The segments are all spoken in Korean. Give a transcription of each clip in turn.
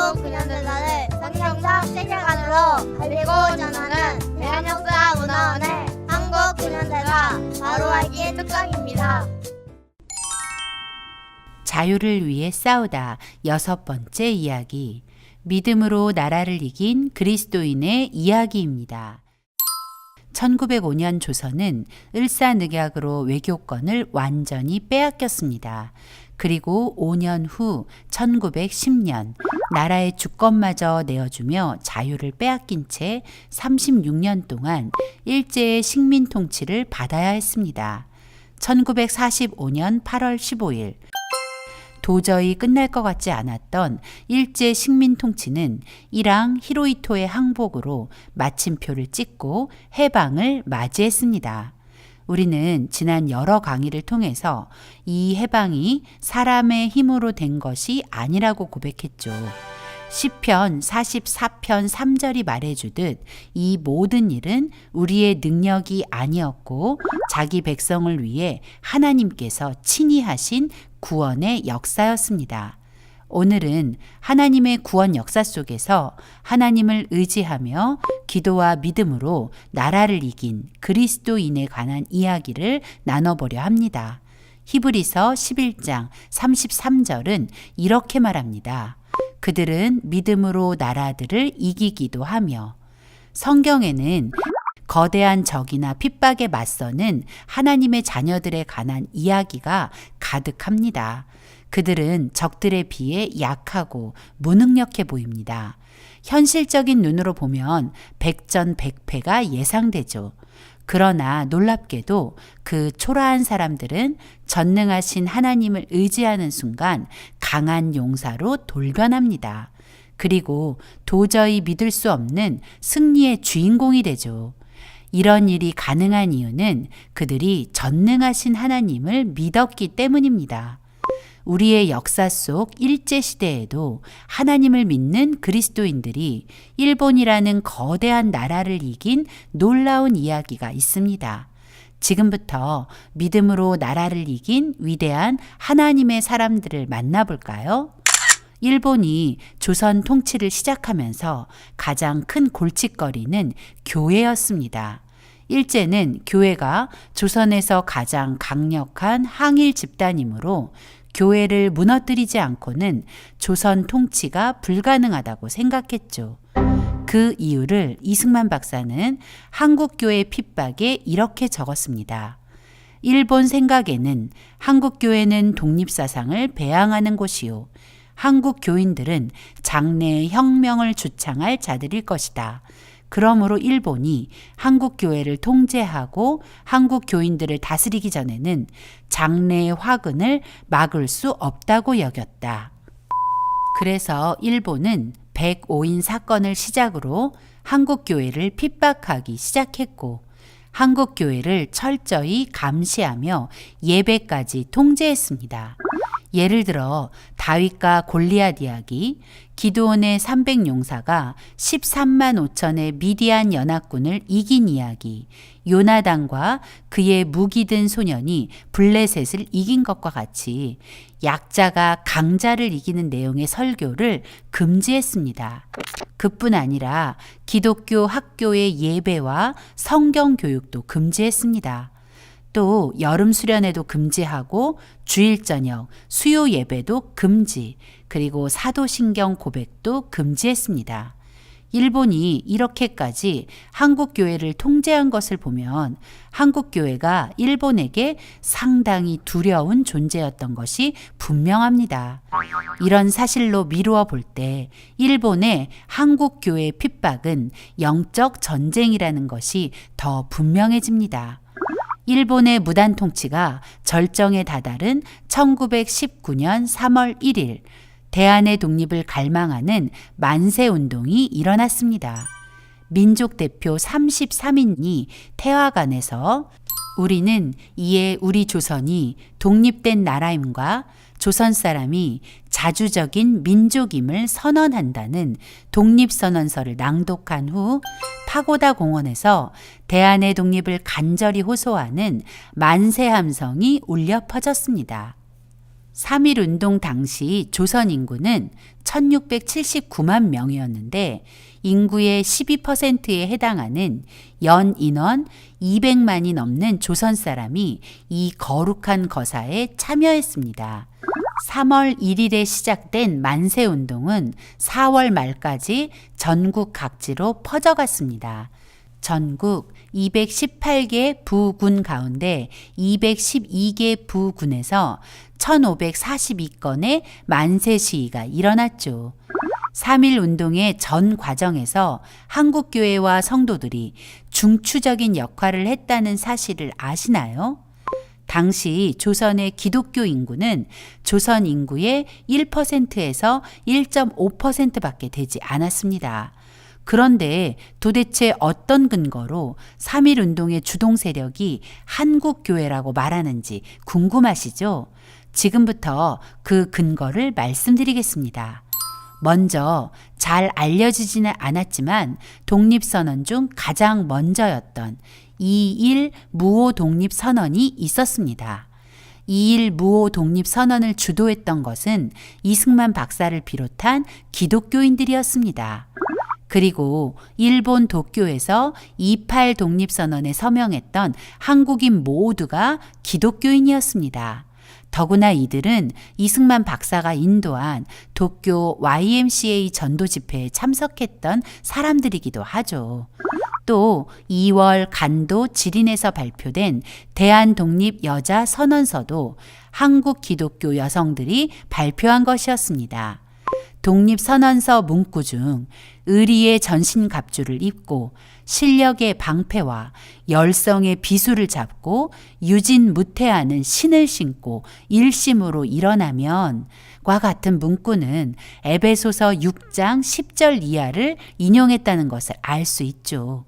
한국 근현대사를 성경적 세계관으로 알리고 전하는 대한역사문화원의 한국 근현대사 바로 알기 특강입니다. 자유를 위해 싸우다 6번째 이야기, 믿음으로 나라를 이긴 그리스도인의 이야기입니다. 1905년 조선은 을사늑약으로 외교권을 완전히 빼앗겼습니다. 그리고 5년 후 1910년 나라의 주권마저 내어주며 자유를 빼앗긴 채 36년 동안 일제의 식민 통치를 받아야 했습니다. 1945년 8월 15일 도저히 끝날 것 같지 않았던 일제 식민 통치는 일왕 히로히토의 항복으로 마침표를 찍고 해방을 맞이했습니다. 우리는 지난 여러 강의를 통해서 이 해방이 사람의 힘으로 된 것이 아니라고 고백했죠. 시편 44편 3절이 말해주듯 이 모든 일은 우리의 능력이 아니었고 자기 백성을 위해 하나님께서 친히 하신 구원의 역사였습니다. 오늘은 하나님의 구원 역사 속에서 하나님을 의지하며 기도와 믿음으로 나라를 이긴 그리스도인에 관한 이야기를 나눠보려 합니다. 히브리서 11장 33절은 이렇게 말합니다. 그들은 믿음으로 나라들을 이기기도 하며. 성경에는 거대한 적이나 핍박에 맞서는 하나님의 자녀들에 관한 이야기가 가득합니다. 그들은 적들에 비해 약하고 무능력해 보입니다. 현실적인 눈으로 보면 백전백패가 예상되죠. 그러나 놀랍게도 그 초라한 사람들은 전능하신 하나님을 의지하는 순간 강한 용사로 돌변합니다. 그리고 도저히 믿을 수 없는 승리의 주인공이 되죠. 이런 일이 가능한 이유는 그들이 전능하신 하나님을 믿었기 때문입니다. 우리의 역사 속 일제시대에도 하나님을 믿는 그리스도인들이 일본이라는 거대한 나라를 이긴 놀라운 이야기가 있습니다. 지금부터 믿음으로 나라를 이긴 위대한 하나님의 사람들을 만나볼까요? 일본이 조선 통치를 시작하면서 가장 큰 골칫거리는 교회였습니다. 일제는 교회가 조선에서 가장 강력한 항일 집단이므로 교회를 무너뜨리지 않고는 조선 통치가 불가능하다고 생각했죠. 그 이유를 이승만 박사는 한국교회 핍박에 이렇게 적었습니다. 일본 생각에는 한국교회는 독립사상을 배양하는 곳이요. 한국 교인들은 장래의 혁명을 주창할 자들일 것이다. 그러므로 일본이 한국 교회를 통제하고 한국 교인들을 다스리기 전에는 장래의 화근을 막을 수 없다고 여겼다. 그래서 일본은 105인 사건을 시작으로 한국 교회를 핍박하기 시작했고 한국 교회를 철저히 감시하며 예배까지 통제했습니다. 예를 들어 다윗과 골리앗 이야기, 기드온의 300용사가 13만 5천의 미디안 연합군을 이긴 이야기, 요나단과 그의 무기 든 소년이 블레셋을 이긴 것과 같이 약자가 강자를 이기는 내용의 설교를 금지했습니다. 그뿐 아니라 기독교 학교의 예배와 성경 교육도 금지했습니다. 또 여름 수련회도 금지하고 주일 저녁 수요 예배도 금지, 그리고 사도신경 고백도 금지했습니다. 일본이 이렇게까지 한국 교회를 통제한 것을 보면 한국 교회가 일본에게 상당히 두려운 존재였던 것이 분명합니다. 이런 사실로 미루어 볼 때 일본의 한국 교회의 핍박은 영적 전쟁이라는 것이 더 분명해집니다. 일본의 무단 통치가 절정에 다다른 1919년 3월 1일 대한의 독립을 갈망하는 만세운동이 일어났습니다. 민족 대표 33인이 태화관에서 우리는 이에 우리 조선이 독립된 나라임과 조선 사람이 자주적인 민족임을 선언한다는 독립선언서를 낭독한 후 파고다 공원에서 대한의 독립을 간절히 호소하는 만세 함성이 울려 퍼졌습니다. 3.1운동 당시 조선 인구는 1679만 명이었는데 인구의 12%에 해당하는 연 인원 200만이 넘는 조선 사람이 이 거룩한 거사에 참여했습니다. 3월 1일에 시작된 만세운동은 4월 말까지 전국 각지로 퍼져갔습니다. 전국 218개 부군 가운데 212개 부군에서 1542건의 만세 시위가 일어났죠. 3.1운동의 전 과정에서 한국교회와 성도들이 중추적인 역할을 했다는 사실을 아시나요? 당시 조선의 기독교 인구는 조선 인구의 1%에서 1.5%밖에 되지 않았습니다. 그런데 도대체 어떤 근거로 3.1운동의 주동 세력이 한국교회라고 말하는지 궁금하시죠? 지금부터 그 근거를 말씀드리겠습니다. 먼저 잘 알려지지는 않았지만 독립선언 중 가장 먼저였던 2.1 무호 독립선언이 있었습니다. 2.1 무호 독립선언을 주도했던 것은 이승만 박사를 비롯한 기독교인들이었습니다. 그리고 일본 도쿄에서 2.8 독립선언에 서명했던 한국인 모두가 기독교인이었습니다. 더구나 이들은 이승만 박사가 인도한 도쿄 YMCA 전도 집회에 참석했던 사람들이기도 하죠. 또 2월 간도 지린에서 발표된 대한독립여자선언서도 한국 기독교 여성들이 발표한 것이었습니다. 독립선언서 문구 중 의리의 전신갑주를 입고 실력의 방패와 열성의 비수를 잡고 유진무퇴하는 신을 신고 일심으로 일어나면 과 같은 문구는 에베소서 6장 10절 이하를 인용했다는 것을 알 수 있죠.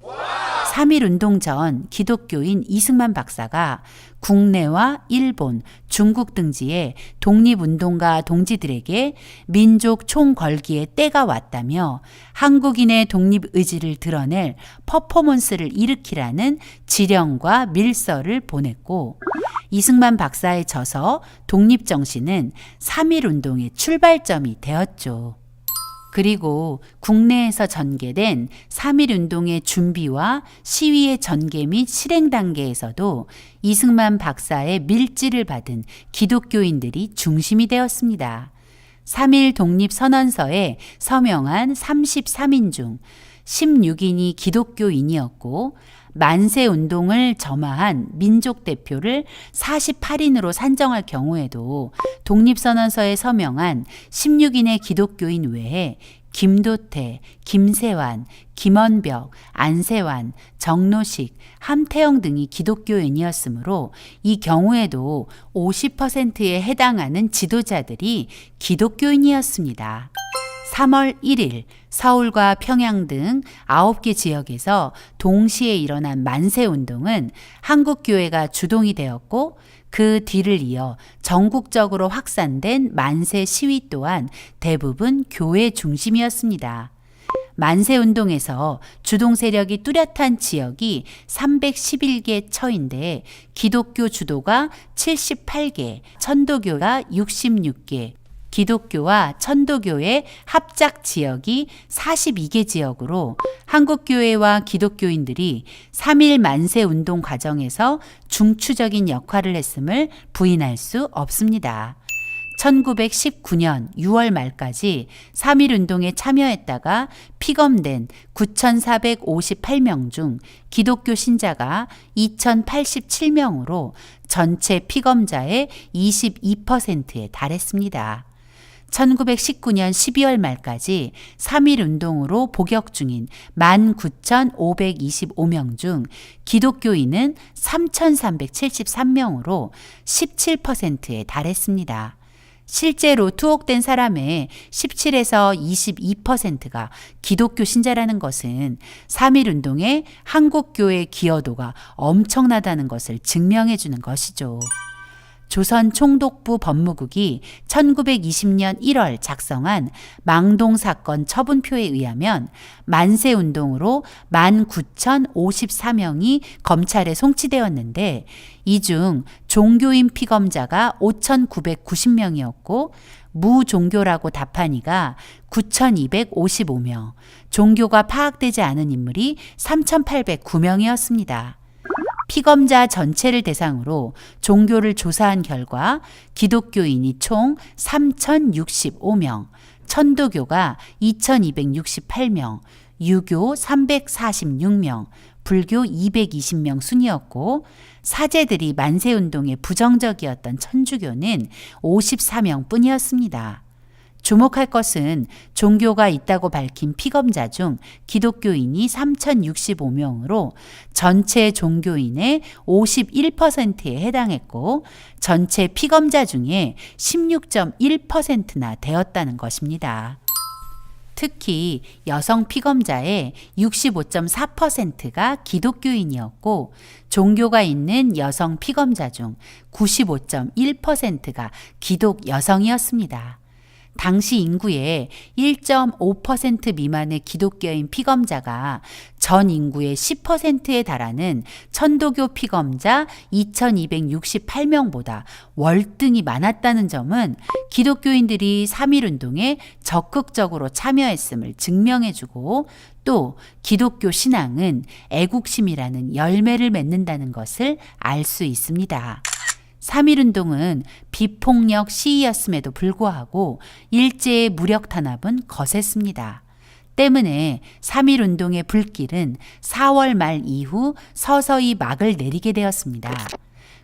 3.1운동 전 기독교인 이승만 박사가 국내와 일본, 중국 등지의 독립운동가 동지들에게 민족 총걸기의 때가 왔다며 한국인의 독립의지를 드러낼 퍼포먼스를 일으키라는 지령과 밀서를 보냈고 이승만 박사의 저서 독립정신은 3.1운동의 출발점이 되었죠. 그리고 국내에서 전개된 3.1운동의 준비와 시위의 전개 및 실행 단계에서도 이승만 박사의 밀지를 받은 기독교인들이 중심이 되었습니다. 3.1 독립선언서에 서명한 33인 중 16인이 기독교인이었고 만세운동을 점화한 민족대표를 48인으로 산정할 경우에도 독립선언서에 서명한 16인의 기독교인 외에 김도태, 김세환, 김원벽, 안세환, 정노식, 함태영 등이 기독교인이었으므로 이 경우에도 50%에 해당하는 지도자들이 기독교인이었습니다. 3월 1일 서울과 평양 등 9개 지역에서 동시에 일어난 만세운동은 한국교회가 주동이 되었고 그 뒤를 이어 전국적으로 확산된 만세 시위 또한 대부분 교회 중심이었습니다. 만세운동에서 주동 세력이 뚜렷한 지역이 311개 처인데 기독교 주도가 78개, 천도교가 66개, 기독교와 천도교의 합작 지역이 42개 지역으로 한국교회와 기독교인들이 3.1 만세운동 과정에서 중추적인 역할을 했음을 부인할 수 없습니다. 1919년 6월 말까지 3.1운동에 참여했다가 피검된 9,458명 중 기독교 신자가 2,087명으로 전체 피검자의 22%에 달했습니다. 1919년 12월 말까지 3.1운동으로 복역 중인 19,525명 중 기독교인은 3,373명으로 17%에 달했습니다. 실제로 투옥된 사람의 17에서 22%가 기독교 신자라는 것은 3.1운동의 한국교회 기여도가 엄청나다는 것을 증명해 주는 것이죠. 조선 총독부 법무국이 1920년 1월 작성한 망동사건 처분표에 의하면 만세운동으로 19,054명이 검찰에 송치되었는데 이 중 종교인 피검자가 5,990명이었고 무종교라고 답한 이가 9,255명, 종교가 파악되지 않은 인물이 3,809명이었습니다. 피검자 전체를 대상으로 종교를 조사한 결과 기독교인이 총 3,065명, 천도교가 2,268명, 유교 346명, 불교 220명 순이었고 사제들이 만세운동에 부정적이었던 천주교는 54명 뿐이었습니다. 주목할 것은 종교가 있다고 밝힌 피검자 중 기독교인이 3,065명으로 전체 종교인의 51%에 해당했고 전체 피검자 중에 16.1%나 되었다는 것입니다. 특히 여성 피검자의 65.4%가 기독교인이었고 종교가 있는 여성 피검자 중 95.1%가 기독 여성이었습니다. 당시 인구의 1.5% 미만의 기독교인 피검자가 전 인구의 10%에 달하는 천도교 피검자 2,268명보다 월등히 많았다는 점은 기독교인들이 3.1운동에 적극적으로 참여했음을 증명해주고 또 기독교 신앙은 애국심이라는 열매를 맺는다는 것을 알 수 있습니다. 3.1운동은 비폭력 시위였음에도 불구하고 일제의 무력 탄압은 거셌습니다. 때문에 3.1운동의 불길은 4월 말 이후 서서히 막을 내리게 되었습니다.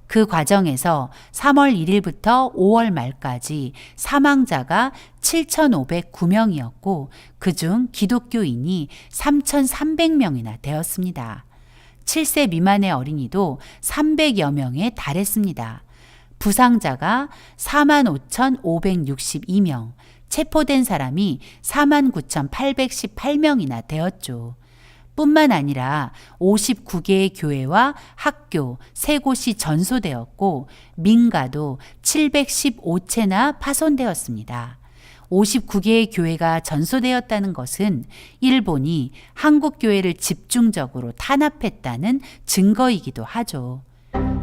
그 과정에서 3월 1일부터 5월 말까지 사망자가 7,509명이었고 그중 기독교인이 3,300명이나 되었습니다. 7세 미만의 어린이도 300여 명에 달했습니다. 부상자가 45,562명, 체포된 사람이 49,818명이나 되었죠. 뿐만 아니라 59개의 교회와 학교 3곳이 전소되었고 민가도 715채나 파손되었습니다. 59개의 교회가 전소되었다는 것은 일본이 한국 교회를 집중적으로 탄압했다는 증거이기도 하죠.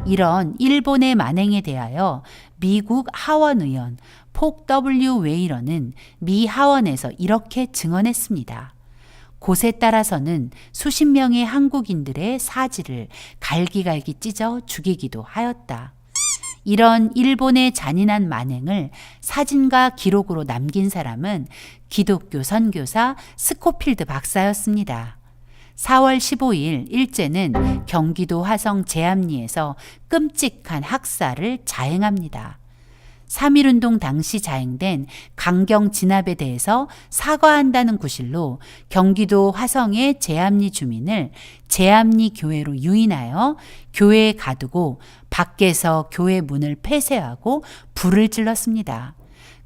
이런 일본의 만행에 대하여 미국 하원 의원 폭 W 웨이러는 미 하원에서 이렇게 증언했습니다. 곳에 따라서는 수십 명의 한국인들의 사지를 갈기갈기 찢어 죽이기도 하였다. 이런 일본의 잔인한 만행을 사진과 기록으로 남긴 사람은 기독교 선교사 스코필드 박사였습니다. 4월 15일 일제는 경기도 화성 제암리에서 끔찍한 학살을 자행합니다. 3.1운동 당시 자행된 강경 진압에 대해서 사과한다는 구실로 경기도 화성의 제암리 주민을 제암리 교회로 유인하여 교회에 가두고 밖에서 교회 문을 폐쇄하고 불을 질렀습니다.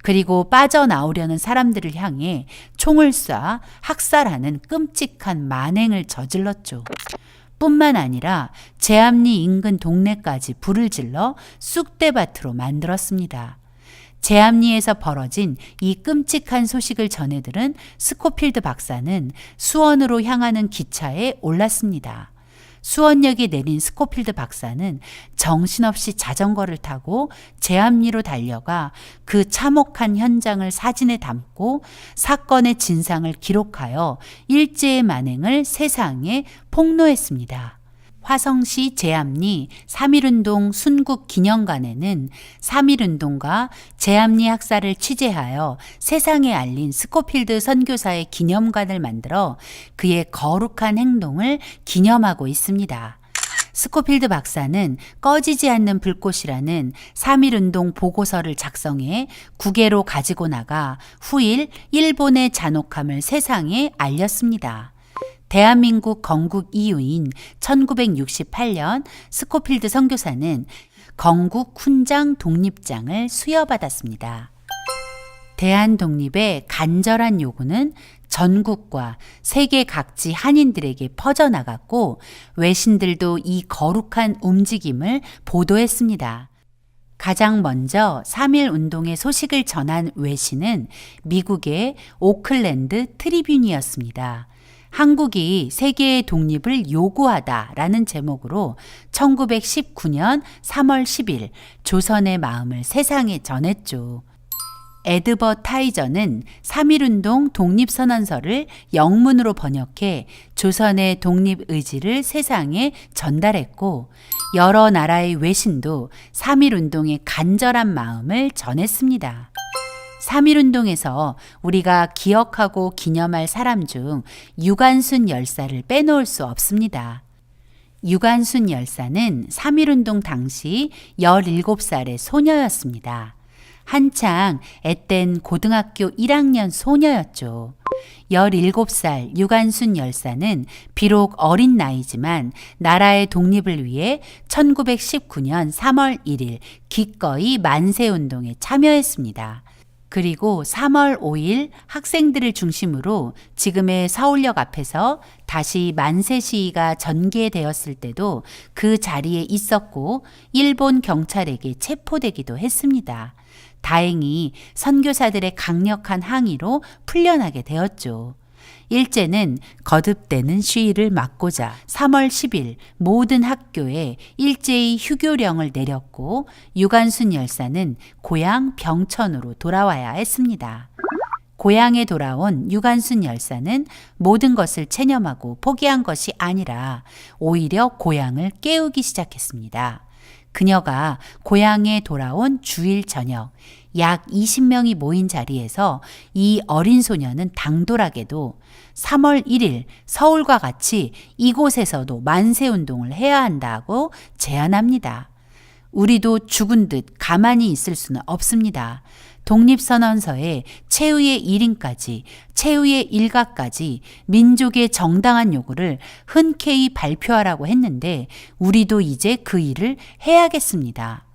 그리고 빠져나오려는 사람들을 향해 총을 쏴 학살하는 끔찍한 만행을 저질렀죠. 뿐만 아니라 제암리 인근 동네까지 불을 질러 쑥대밭으로 만들었습니다. 제암리에서 벌어진 이 끔찍한 소식을 전해들은 스코필드 박사는 수원으로 향하는 기차에 올랐습니다. 수원역에 내린 스코필드 박사는 정신없이 자전거를 타고 제암리로 달려가 그 참혹한 현장을 사진에 담고 사건의 진상을 기록하여 일제의 만행을 세상에 폭로했습니다. 화성시 제암리 3.1운동 순국기념관에는 3.1운동과 제암리 학살을 취재하여 세상에 알린 스코필드 선교사의 기념관을 만들어 그의 거룩한 행동을 기념하고 있습니다. 스코필드 박사는 꺼지지 않는 불꽃이라는 3.1운동 보고서를 작성해 국외로 가지고 나가 후일 일본의 잔혹함을 세상에 알렸습니다. 대한민국 건국 이후인 1968년 스코필드 선교사는 건국 훈장 독립장을 수여받았습니다. 대한 독립의 간절한 요구는 전국과 세계 각지 한인들에게 퍼져나갔고 외신들도 이 거룩한 움직임을 보도했습니다. 가장 먼저 3.1 운동의 소식을 전한 외신은 미국의 오클랜드 트리뷴이었습니다. 한국이 세계의 독립을 요구하다라는 제목으로 1919년 3월 10일 조선의 마음을 세상에 전했죠. 에드버타이저는 3.1운동 독립선언서를 영문으로 번역해 조선의 독립의지를 세상에 전달했고 여러 나라의 외신도 3.1운동의 간절한 마음을 전했습니다. 3.1운동에서 우리가 기억하고 기념할 사람 중 유관순 열사를 빼놓을 수 없습니다. 유관순 열사는 3.1운동 당시 17살의 소녀였습니다. 한창 앳된 고등학교 1학년 소녀였죠. 17살 유관순 열사는 비록 어린 나이지만 나라의 독립을 위해 1919년 3월 1일 기꺼이 만세운동에 참여했습니다. 그리고 3월 5일 학생들을 중심으로 지금의 서울역 앞에서 다시 만세 시위가 전개되었을 때도 그 자리에 있었고 일본 경찰에게 체포되기도 했습니다. 다행히 선교사들의 강력한 항의로 풀려나게 되었죠. 일제는 거듭되는 시위를 막고자 3월 10일 모든 학교에 일제히 휴교령을 내렸고 유관순 열사는 고향 병천으로 돌아와야 했습니다. 고향에 돌아온 유관순 열사는 모든 것을 체념하고 포기한 것이 아니라 오히려 고향을 깨우기 시작했습니다. 그녀가 고향에 돌아온 주일 저녁 약 20명이 모인 자리에서 이 어린 소녀는 당돌하게도 3월 1일 서울과 같이 이곳에서도 만세운동을 해야 한다고 제안합니다. 우리도 죽은 듯 가만히 있을 수는 없습니다. 독립선언서에 최후의 1인까지, 최후의 일가까지 민족의 정당한 요구를 흔쾌히 발표하라고 했는데 우리도 이제 그 일을 해야겠습니다.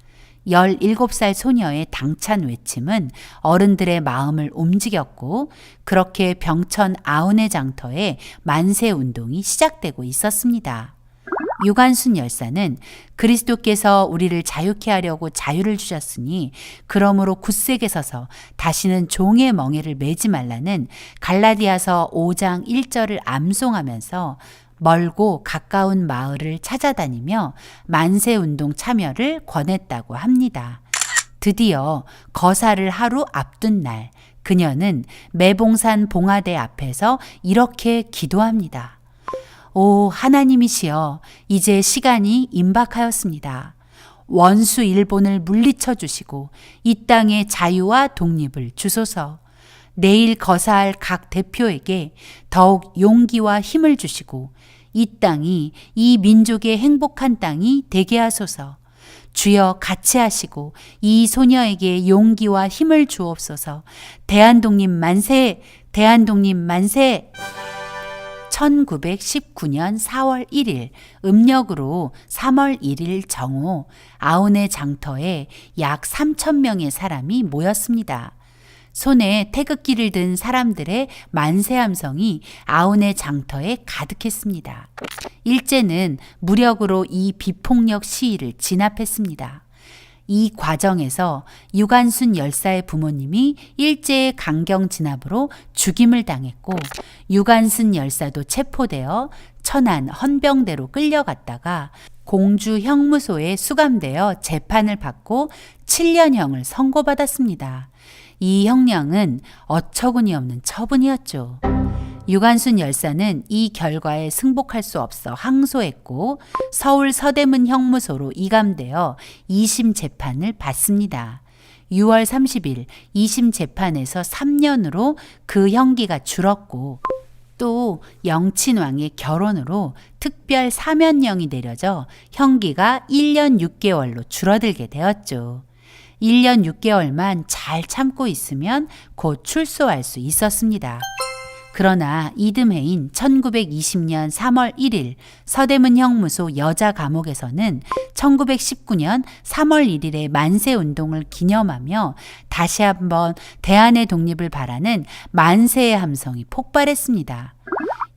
17살 소녀의 당찬 외침은 어른들의 마음을 움직였고 그렇게 병천 아운의 장터에 만세운동이 시작되고 있었습니다. 유관순 열사는 그리스도께서 우리를 자유케 하려고 자유를 주셨으니 그러므로 굳세게 서서 다시는 종의 멍에를 매지 말라는 갈라디아서 5장 1절을 암송하면서 멀고 가까운 마을을 찾아다니며 만세운동 참여를 권했다고 합니다. 드디어 거사를 하루 앞둔 날 그녀는 매봉산 봉화대 앞에서 이렇게 기도합니다. 오 하나님이시여 이제 시간이 임박하였습니다. 원수 일본을 물리쳐 주시고 이 땅의 자유와 독립을 주소서. 내일 거사할 각 대표에게 더욱 용기와 힘을 주시고 이 땅이 이 민족의 행복한 땅이 되게 하소서. 주여 같이 하시고 이 소녀에게 용기와 힘을 주옵소서. 대한독립 만세! 대한독립 만세! 1919년 4월 1일 음력으로 3월 1일 정오 아운의 장터에 약 3,000명의 사람이 모였습니다. 손에 태극기를 든 사람들의 만세 함성이 아운의 장터에 가득했습니다. 일제는 무력으로 이 비폭력 시위를 진압했습니다. 이 과정에서 유관순 열사의 부모님이 일제의 강경 진압으로 죽임을 당했고 유관순 열사도 체포되어 천안 헌병대로 끌려갔다가 공주 형무소에 수감되어 재판을 받고 7년형을 선고받았습니다. 이 형량은 어처구니 없는 처분이었죠. 유관순 열사는 이 결과에 승복할 수 없어 항소했고 서울 서대문 형무소로 이감되어 2심 재판을 받습니다. 6월 30일 2심 재판에서 3년으로 그 형기가 줄었고 또 영친왕의 결혼으로 특별 사면령이 내려져 형기가 1년 6개월로 줄어들게 되었죠. 1년 6개월만 잘 참고 있으면 곧 출소할 수 있었습니다. 그러나 이듬해인 1920년 3월 1일 서대문 형무소 여자 감옥에서는 1919년 3월 1일의 만세운동을 기념하며 다시 한번 대한의 독립을 바라는 만세의 함성이 폭발했습니다.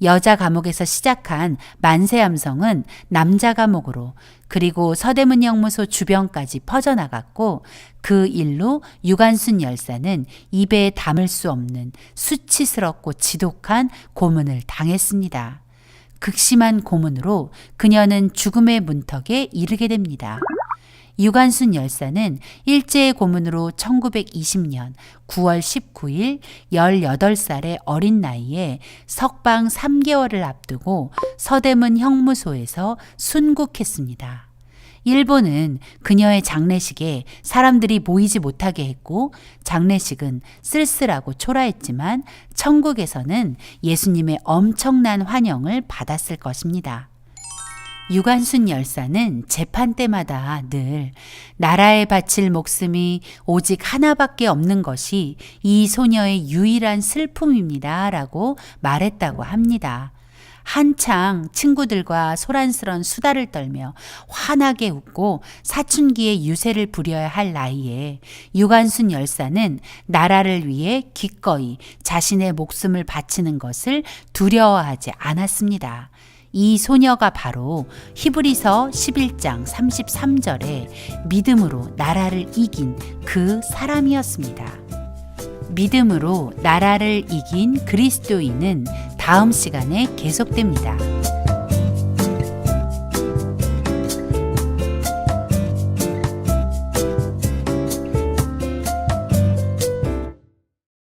여자 감옥에서 시작한 만세 함성은 남자 감옥으로 그리고 서대문 형무소 주변까지 퍼져나갔고 그 일로 유관순 열사는 입에 담을 수 없는 수치스럽고 지독한 고문을 당했습니다. 극심한 고문으로 그녀는 죽음의 문턱에 이르게 됩니다. 유관순 열사는 일제의 고문으로 1920년 9월 19일 18살의 어린 나이에 석방 3개월을 앞두고 서대문 형무소에서 순국했습니다. 일본은 그녀의 장례식에 사람들이 모이지 못하게 했고 장례식은 쓸쓸하고 초라했지만 천국에서는 예수님의 엄청난 환영을 받았을 것입니다. 유관순 열사는 재판 때마다 늘 나라에 바칠 목숨이 오직 하나밖에 없는 것이 이 소녀의 유일한 슬픔입니다 라고 말했다고 합니다. 한창 친구들과 소란스런 수다를 떨며 환하게 웃고 사춘기에 유세를 부려야 할 나이에 유관순 열사는 나라를 위해 기꺼이 자신의 목숨을 바치는 것을 두려워하지 않았습니다. 이 소녀가 바로 히브리서 11장 33절에 믿음으로 나라를 이긴 그 사람이었습니다. 믿음으로 나라를 이긴 그리스도인은 다음 시간에 계속됩니다.